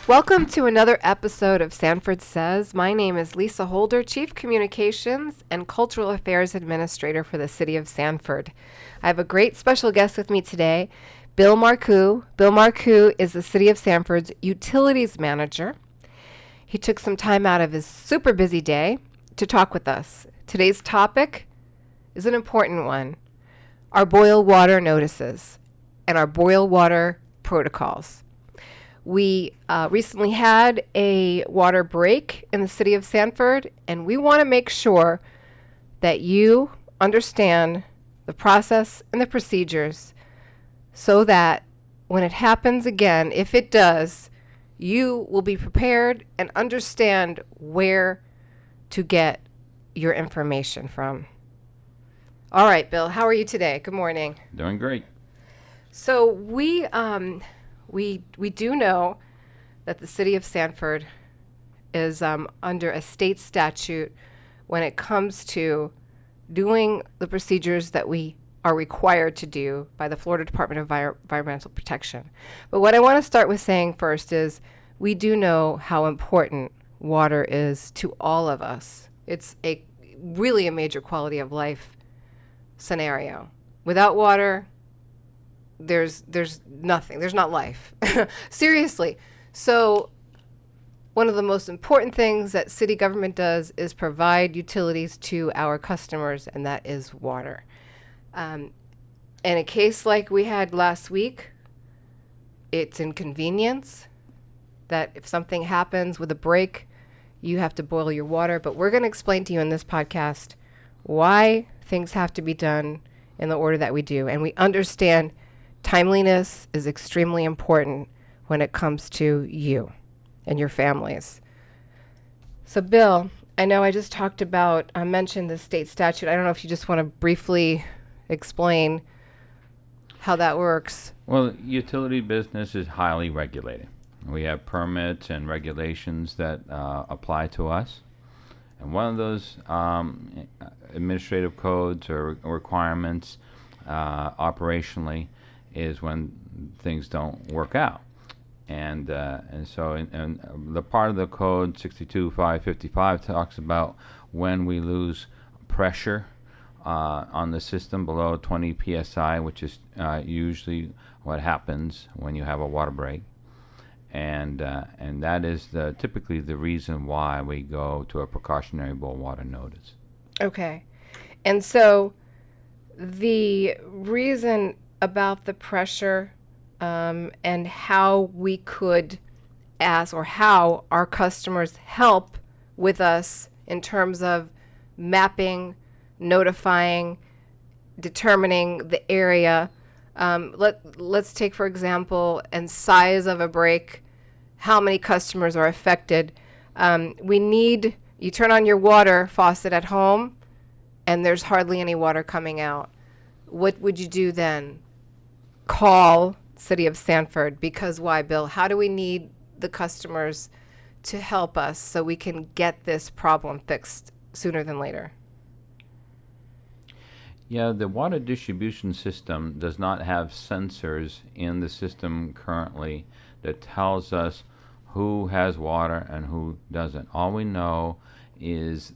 Welcome to another episode of Sanford Says. My name is Lisa Holder, Chief Communications and Cultural Affairs Administrator for the City of Sanford. I have a great special guest with me today, Bill Marcoux. Bill Marcoux is the City of Sanford's Utilities Manager. He took some time out of his super busy day to talk with us. Today's topic is an important one, our boil water notices and our boil water protocols. We recently had a water break in the city of Sanford, and we want to make sure that you understand the process and the procedures so that when it happens again, if it does, you will be prepared and understand where to get your information from. All right, Bill, how are you today? Good morning. Doing great. So we do know that the city of Sanford is under a state statute when it comes to doing the procedures that we are required to do by the Florida Department of Environmental Protection. But what I want to start with saying first is we do know how important water is to all of us. It's really a major quality of life scenario. Without water, there's nothing. There's not life. Seriously. So one of the most important things that city government does is provide utilities to our customers, and that is water. In a case like we had last week, it's inconvenience that if something happens with a break, you have to boil your water. But we're going to explain to you in this podcast why things have to be done in the order that we do. And we understand timeliness is extremely important when it comes to you and your families. So, Bill, I know I just mentioned the state statute. I don't know if you just want to briefly explain how that works. Well, utility business is highly regulated. We have permits and regulations that apply to us. And one of those administrative codes or requirements operationally is when things don't work out. And so in the part of the code 62555 talks about when we lose pressure on the system below 20 psi, which is usually what happens when you have a water break. And that is typically the reason why we go to a precautionary boil water notice. Okay. And so the reason about the pressure and how we could ask, or how our customers help with us in terms of mapping, notifying, determining the area. Let's take, for example, and size of a break, how many customers are affected. You turn on your water faucet at home and there's hardly any water coming out. What would you do then? Call City of Sanford. Because why, Bill? How do we need the customers to help us so we can get this problem fixed sooner than later? Yeah, the water distribution system does not have sensors in the system currently that tells us who has water and who doesn't. All we know is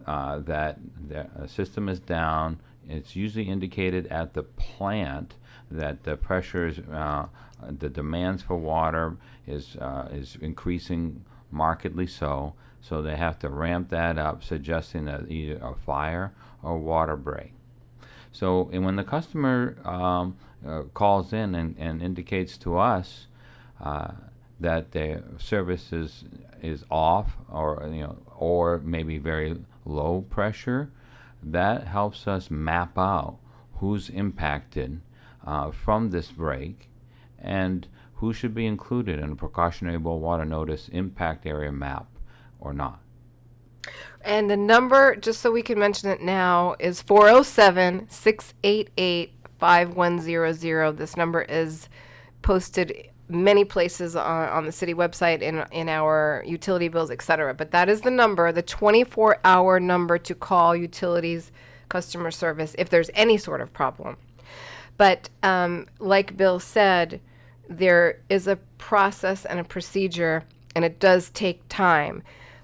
that the system is down. It's usually indicated at the plant that the pressures, the demands for water is increasing markedly so they have to ramp that up, suggesting that either a fire or water break. So and when the customer calls in and indicates to us that their service is off, or maybe very low pressure, that helps us map out who's impacted from this break and who should be included in a precautionary boil water notice impact area map or not. And the number, just so we can mention it now, is 407-688-5100. This number is posted many places on the city website, in our utility bills, etc. But that is the number, the 24-hour number to call utilities customer service if there's any sort of problem. But like Bill said, there is a process and a procedure, and it does take time.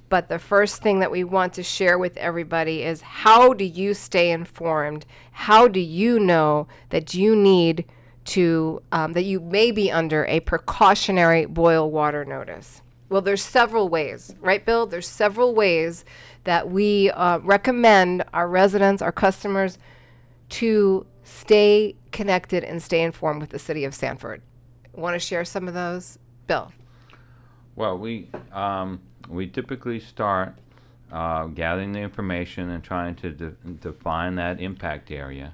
But the first thing that we want to share with everybody is, how do you stay informed? How do you know that you need to, that you may be under a precautionary boil water notice? Well, there's several ways, right, Bill? There's several ways that we recommend our residents, our customers, to stay connected and stay informed with the city of Sanford. Want to share some of those, Bill? Well, we typically start gathering the information and trying to define that impact area,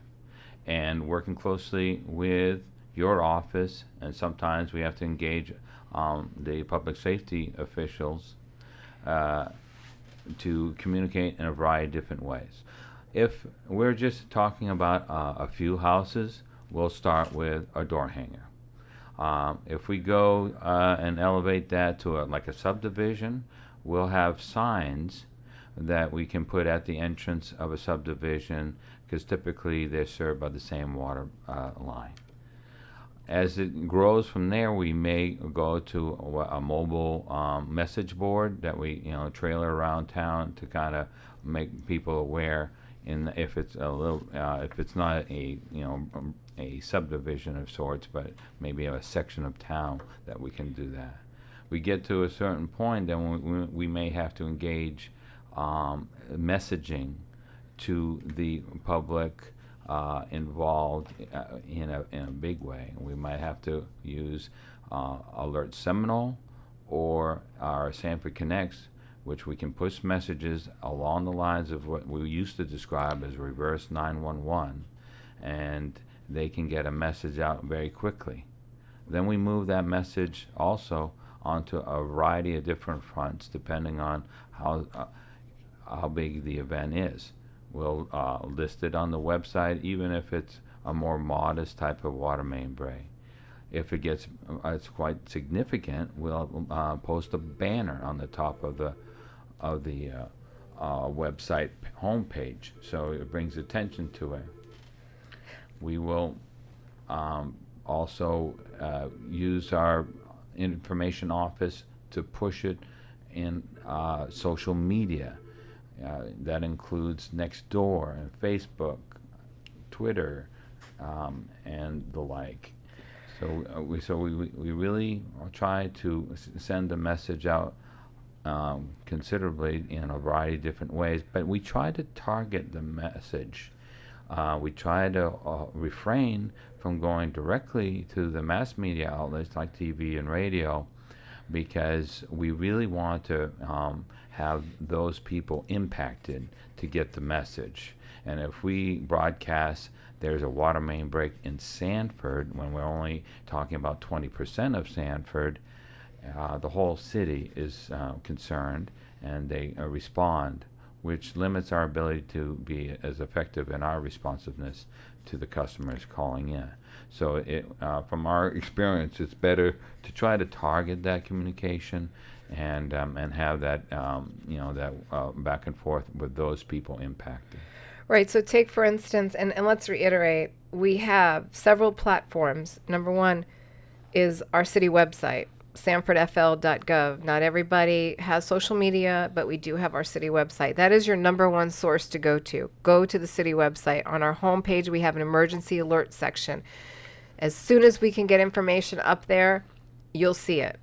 and working closely with your office, and sometimes we have to engage the public safety officials to communicate in a variety of different ways. If we're just talking about a few houses, we'll start with a door hanger. If we go and elevate that to like a subdivision, we'll have signs that we can put at the entrance of a subdivision, because typically they're served by the same water line. As it grows from there, we may go to a mobile message board that we trailer around town to kind of make people aware. If it's if it's not a subdivision of sorts, but maybe a section of town, that we can do that. We get to a certain point, then we may have to engage messaging to the public involved in a big way. We might have to use Alert Seminole or our Sanford Connects, which we can push messages along the lines of what we used to describe as reverse 911, and they can get a message out very quickly. Then we move that message also onto a variety of different fronts, depending on how big the event is. We'll list it on the website, even if it's a more modest type of water main break. If it gets it's quite significant, we'll post a banner on the top of the website homepage, so it brings attention to it. We will also use our information office to push it in social media. That includes Nextdoor and Facebook, Twitter, and the like. So we really try to send the message out considerably in a variety of different ways, but we try to target the message. We try to refrain from going directly to the mass media outlets like TV and radio, because we really want to have those people impacted to get the message. And if we broadcast there's a water main break in Sanford, when we're only talking about 20% of Sanford, the whole city is concerned, and they respond, which limits our ability to be as effective in our responsiveness to the customers calling in. So from our experience, it's better to try to target that communication and have that back and forth with those people impacted. Right. So take, for instance, and let's reiterate, we have several platforms. Number one is our city website, sanfordfl.gov. Not everybody has social media, but we do have our city website. That is your number one source to go to. Go to the city website. On our homepage, we have an emergency alert section. As soon as we can get information up there, you'll see it.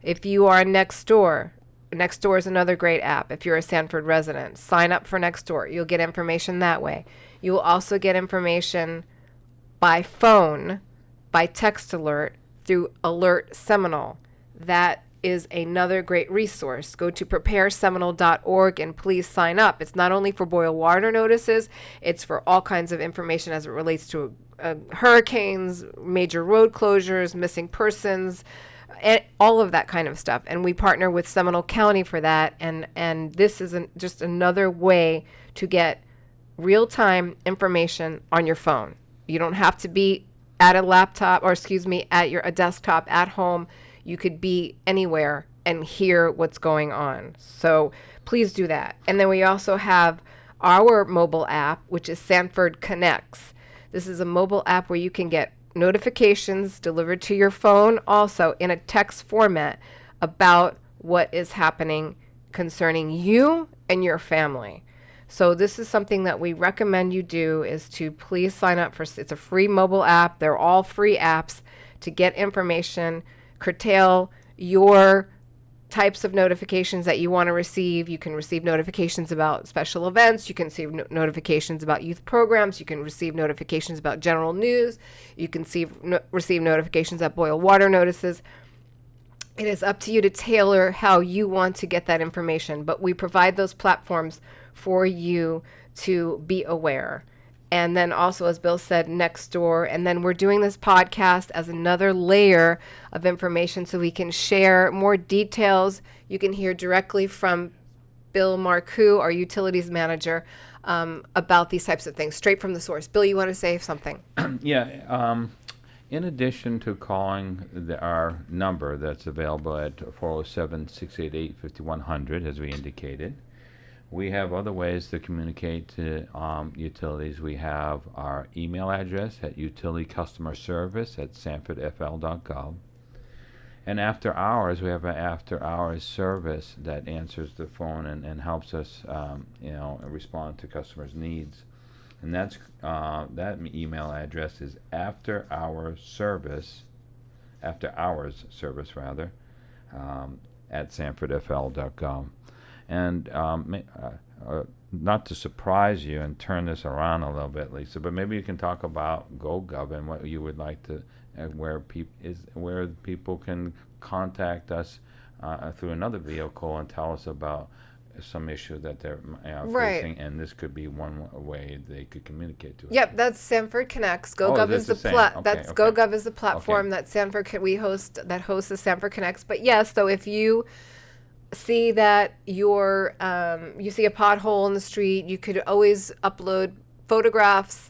If you are Nextdoor, Nextdoor is another great app. If you're a Sanford resident, sign up for Nextdoor. You'll get information that way. You will also get information by phone, by text alert, through Alert Seminole. That is another great resource. Go to prepareseminole.org and please sign up. It's not only for boil water notices, it's for all kinds of information as it relates to hurricanes, major road closures, missing persons, and all of that kind of stuff. And we partner with Seminole County for that. And this is just another way to get real-time information on your phone. You don't have to be at a laptop, or at a desktop at home. You could be anywhere and hear what's going on. So please do that. And then we also have our mobile app, which is Sanford Connects. This is a mobile app where you can get notifications delivered to your phone also in a text format about what is happening concerning you and your family. So this is something that we recommend you do, is to please sign up for, it's a free mobile app. They're all free apps to get information, curtail your types of notifications that you want to receive. You can receive notifications about special events. You can receive notifications about youth programs. You can receive notifications about general news. You can receive notifications about boil water notices. It is up to you to tailor how you want to get that information, but we provide those platforms for you to be aware. And then also, as Bill said, Nextdoor. And then we're doing this podcast as another layer of information so we can share more details. You can hear directly from Bill Marcoux, our utilities manager, about these types of things, straight from the source. Bill, you want to say something? Yeah. In addition to calling our number that's available at 407-688-5100, as we indicated, we have other ways to communicate to utilities. We have our email address at utilitycustomerservice@sanfordfl.gov. And after hours, we have an after hours service that answers the phone and helps us, respond to customers' needs. And that's that email address is after hours service at sanfordfl.gov. And not to surprise you and turn this around a little bit, Lisa, but maybe you can talk about GoGov and what you would like to, where people can contact us through another vehicle and tell us about some issue that they're Right. facing, and this could be one way they could communicate to us. Yep, that's Sanford Connects. GoGov is is the the same. Okay. GoGov is the platform Okay. that we host, that hosts the Sanford Connects. But yes, so if you see that you see a pothole in the street, you could always upload photographs,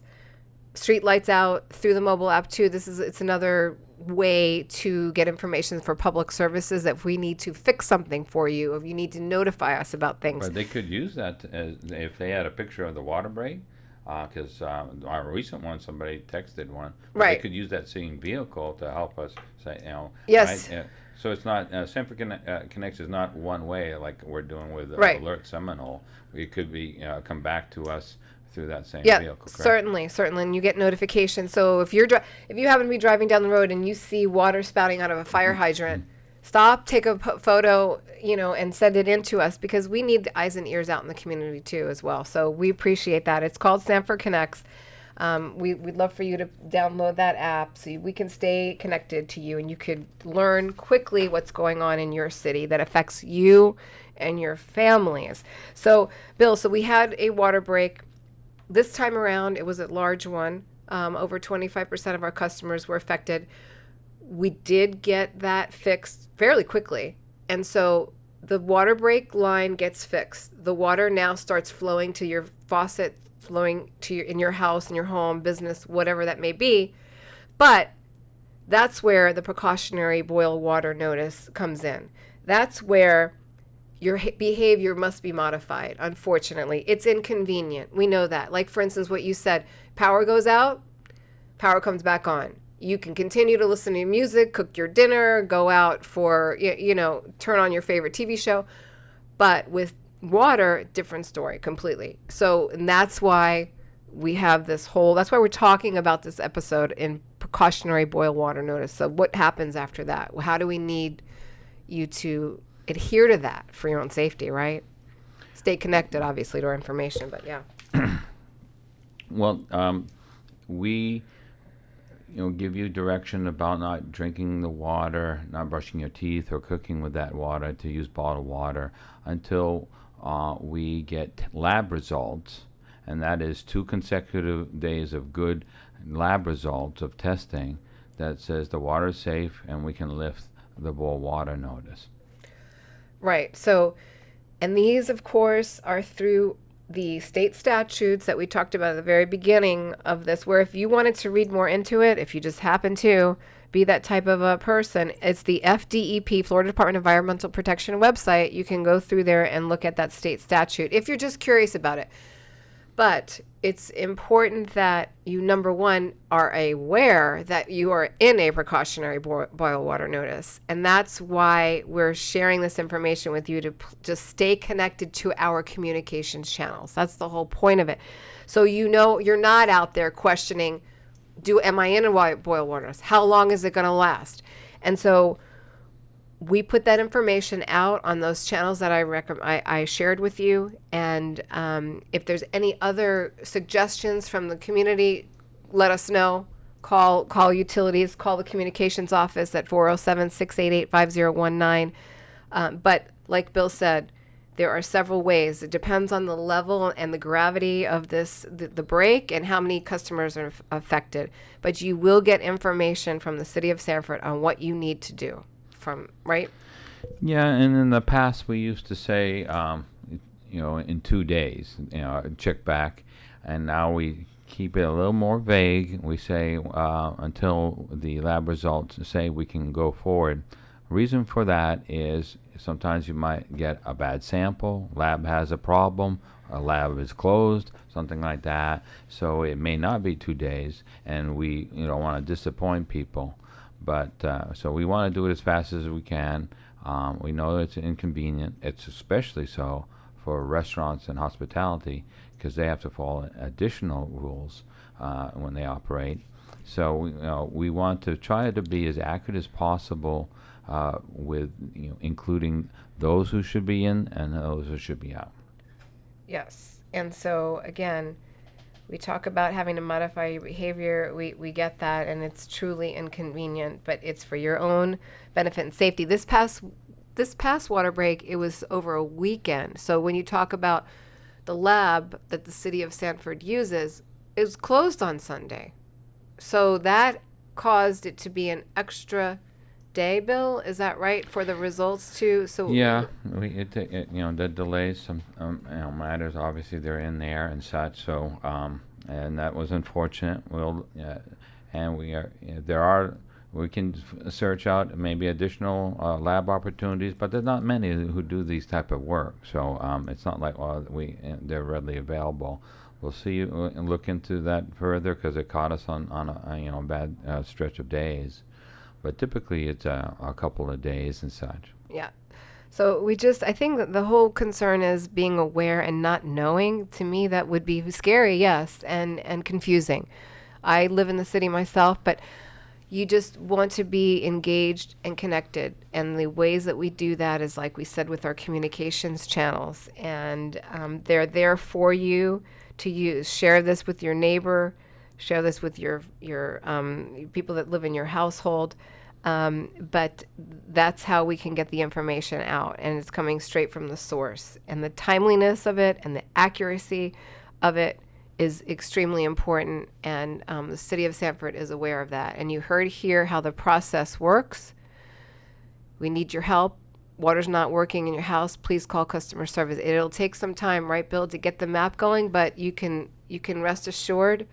street lights out, through the mobile app too. It's another way to get information for public services. If we need to fix something for you, if you need to notify us about things. But they could use that as, if they had a picture of the water break, because our recent one, somebody texted one. Right. They could use that same vehicle to help us say, Yes. Right? So it's not, Sanford Connects is not one way like we're doing with Right. Alert Seminole. It could be come back to us through that same Yeah, vehicle, correct? certainly, and you get notifications. So if you happen to be driving down the road and you see water spouting out of a fire hydrant, stop, take a photo, and send it in to us, because we need the eyes and ears out in the community too as well. So we appreciate that. It's called Sanford Connects. We'd love for you to download that app so we can stay connected to you, and you could learn quickly what's going on in your city that affects you and your families. So, Bill, we had a water break. This time around, it was a large one. Over 25% of our customers were affected. We did get that fixed fairly quickly. And so the water break line gets fixed. The water now starts flowing to your faucet, flowing to in your house, in your home, business, whatever that may be. But that's where the precautionary boil water notice comes in. That's where your behavior must be modified. Unfortunately, it's inconvenient. We know that. Like, for instance, what you said, power goes out, power comes back on. You can continue to listen to music, cook your dinner, go out for, turn on your favorite TV show. But with water, different story completely. So, and that's why we have that's why we're talking about this episode in precautionary boil water notice. So what happens after that? How do we need you to adhere to that for your own safety, right? Stay connected, obviously, to our information, but yeah. Well, we give you direction about not drinking the water, not brushing your teeth or cooking with that water, to use bottled water until we get lab results, and that is 2 consecutive days of good lab results of testing that says the water is safe and we can lift the boil water notice. Right. So, and these, of course, are through the state statutes that we talked about at the very beginning of this, where if you wanted to read more into it, if you just happen to be that type of a person, it's the FDEP, Florida Department of Environmental Protection website. You can go through there and look at that state statute if you're just curious about it. But it's important that you, number one, are aware that you are in a precautionary boil water notice. And that's why we're sharing this information with you to just stay connected to our communications channels. That's the whole point of it. So you know you're not out there questioning, am I in a boil water notice? How long is it going to last? And so we put that information out on those channels that I shared with you. And if there's any other suggestions from the community, let us know. Call utilities, call the communications office at 407-688-5019. But like Bill said, there are several ways. It depends on the level and the gravity of the break and how many customers are affected. But you will get information from the city of Sanford on what you need to do. Right? Yeah, and in the past we used to say, in 2 days, check back, and now we keep it a little more vague. We say until the lab results say we can go forward. Reason for that is sometimes you might get a bad sample, lab has a problem, a lab is closed, something like that. So it may not be 2 days, and we don't want to disappoint people. But so we want to do it as fast as we can. We know it's inconvenient. It's especially so for restaurants and hospitality because they have to follow additional rules when they operate. So we want to try to be as accurate as possible with including those who should be in and those who should be out. Yes. And so again, we talk about having to modify your behavior. We get that, and it's truly inconvenient, but it's for your own benefit and safety. This past water break, it was over a weekend. So when you talk about the lab that the city of Sanford uses, it was closed on Sunday. So that caused it to be an extra day, Bill. Is that right, for the results too? So yeah, the delays, some matters. Obviously, they're in there and such. So and that was unfortunate. And we can search out maybe additional lab opportunities, but there's not many who do these type of work. So it's not like they're readily available. We'll see and look into that further because it caught us on a bad stretch of days. But typically it's a couple of days and such. Yeah. So I think that the whole concern is being aware and not knowing. To me, that would be scary, yes, and confusing. I live in the city myself, but you just want to be engaged and connected. And the ways that we do that is, like we said, with our communications channels. And they're there for you to use. Share this with your neighbor. Share this with your people that live in your household. But that's how we can get the information out, and it's coming straight from the source. And the timeliness of it and the accuracy of it is extremely important, and the city of Sanford is aware of that. And you heard here how the process works. We need your help. Water's not working in your house, please call customer service. It'll take some time, right, Bill, to get the map going, but you can rest assured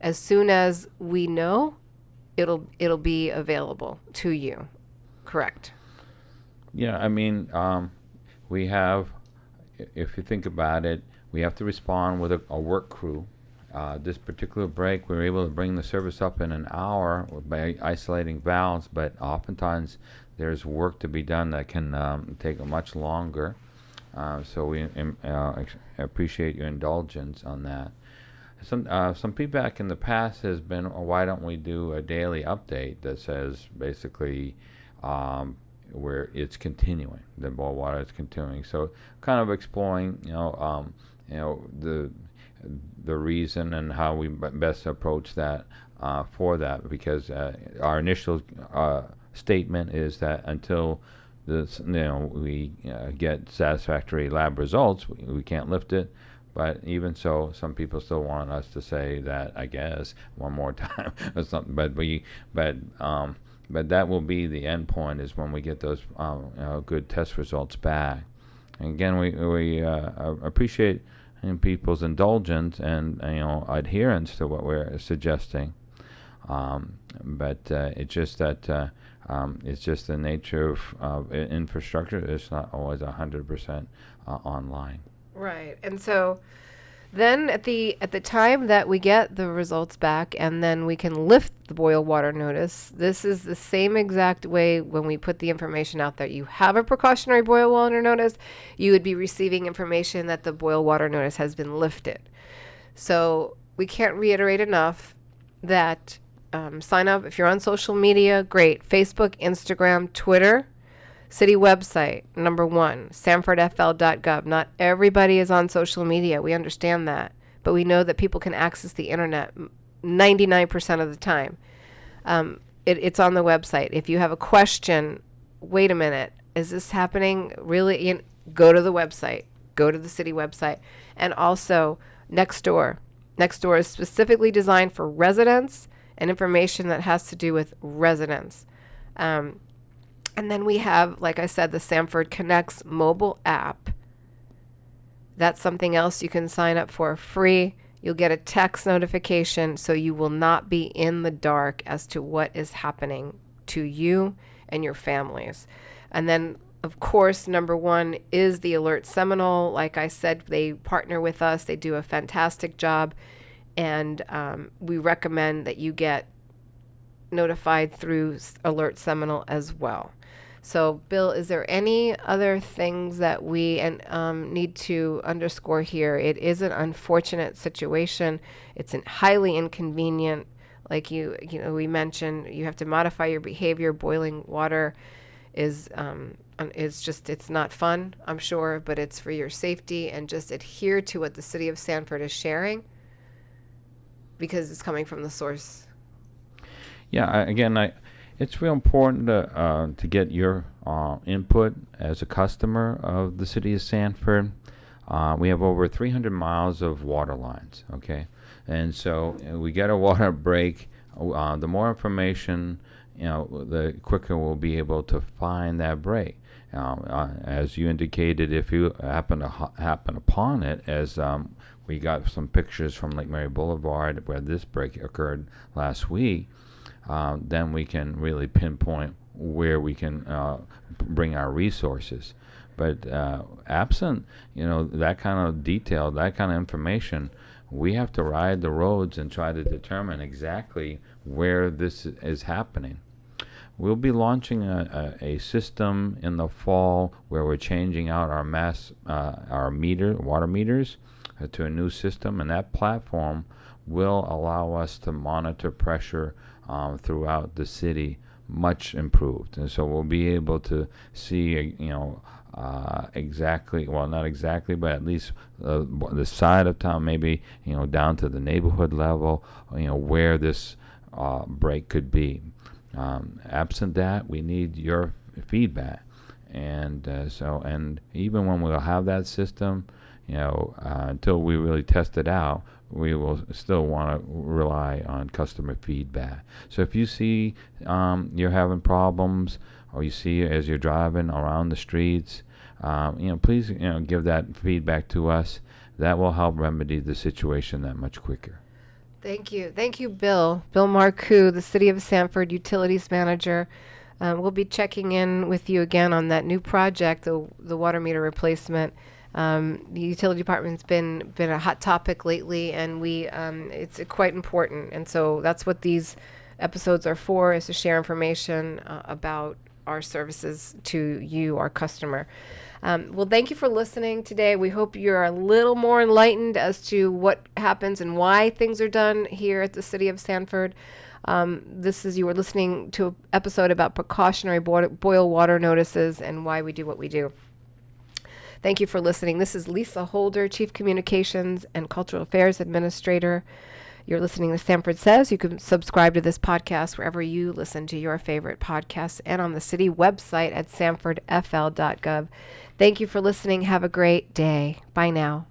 as soon as we know, it'll be available to you. Correct? Yeah, I mean, we have, if you think about it, we have to respond with a work crew. This particular break, we were able to bring the service up in an hour by isolating valves, but oftentimes there's work to be done that can take much longer. So we appreciate your indulgence on that. Some feedback in the past has been, why don't we do a daily update that says basically where it's continuing, the boil water is continuing. So kind of exploring, the reason and how we best approach that for that, because our initial statement is that until we get satisfactory lab results, we can't lift it. But even so, some people still want us to say that, I guess, one more time or something. But that will be the end point, is when we get those good test results back. And again, we appreciate people's indulgence and adherence to what we're suggesting. But it's just that it's just the nature of infrastructure. It's not always 100% online. Right. And so Then at the time that we get the results back, and then we can lift the boil water notice, this is the same exact way when we put the information out there. You have a precautionary boil water notice, you would be receiving information that the boil water notice has been lifted. So we can't reiterate enough that sign up. If you're on social media, great. Facebook, Instagram, Twitter. City website, number one, sanfordfl.gov. Not everybody is on social media. We understand that. But we know that people can access the internet 99% of the time. It's on the website. If you have a question, wait a minute, is this happening? Really? Go to the website. Go to the city website. And also, Nextdoor. Nextdoor is specifically designed for residents and information that has to do with residents. And then we have, like I said, the Sanford Connects mobile app. That's something else you can sign up for free. You'll get a text notification, so you will not be in the dark as to what is happening to you and your families. And then, of course, number one is the Alert Seminole. Like I said, they partner with us. They do a fantastic job. And we recommend that you get notified through Alert Seminole as well. So, Bill, is there any other things that we need to underscore here? It is an unfortunate situation. It's highly inconvenient. Like we mentioned, you have to modify your behavior. Boiling water is it's not fun, I'm sure, but it's for your safety, and just adhere to what the city of Sanford is sharing because it's coming from the source. Yeah, it's real important to get your input as a customer of the city of Sanford. We have over 300 miles of water lines, okay? And so we get a water break. The more information, the quicker we'll be able to find that break. As you indicated, if you happen upon it, as we got some pictures from Lake Mary Boulevard where this break occurred last week, then we can really pinpoint where we can bring our resources. But absent, that kind of detail, that kind of information, we have to ride the roads and try to determine exactly where this is happening. We'll be launching a system in the fall where we're changing out our water meters to a new system, and that platform will allow us to monitor pressure throughout the city much improved. And so we'll be able to see, exactly, well, not exactly, but at least the side of town, maybe, down to the neighborhood level, where this break could be. Absent that, we need your feedback. And and even when we'll have that system, until we really test it out, we will still want to rely on customer feedback. So if you see you're having problems, or you see as you're driving around the streets, please give that feedback to us. That will help remedy the situation that much quicker. Thank you, Bill. Bill Marcoux, the City of Sanford Utilities Manager. We'll be checking in with you again on that new project, the water meter replacement. The utility department's been a hot topic lately, and it's quite important. And so that's what these episodes are for, is to share information about our services to you, our customer. Well, thank you for listening today. We hope you're a little more enlightened as to what happens and why things are done here at the City of Sanford. You were listening to an episode about precautionary boil water notices and why we do what we do. Thank you for listening. This is Lisa Holder, Chief Communications and Cultural Affairs Administrator. You're listening to Sanford Says. You can subscribe to this podcast wherever you listen to your favorite podcasts and on the city website at sanfordfl.gov. Thank you for listening. Have a great day. Bye now.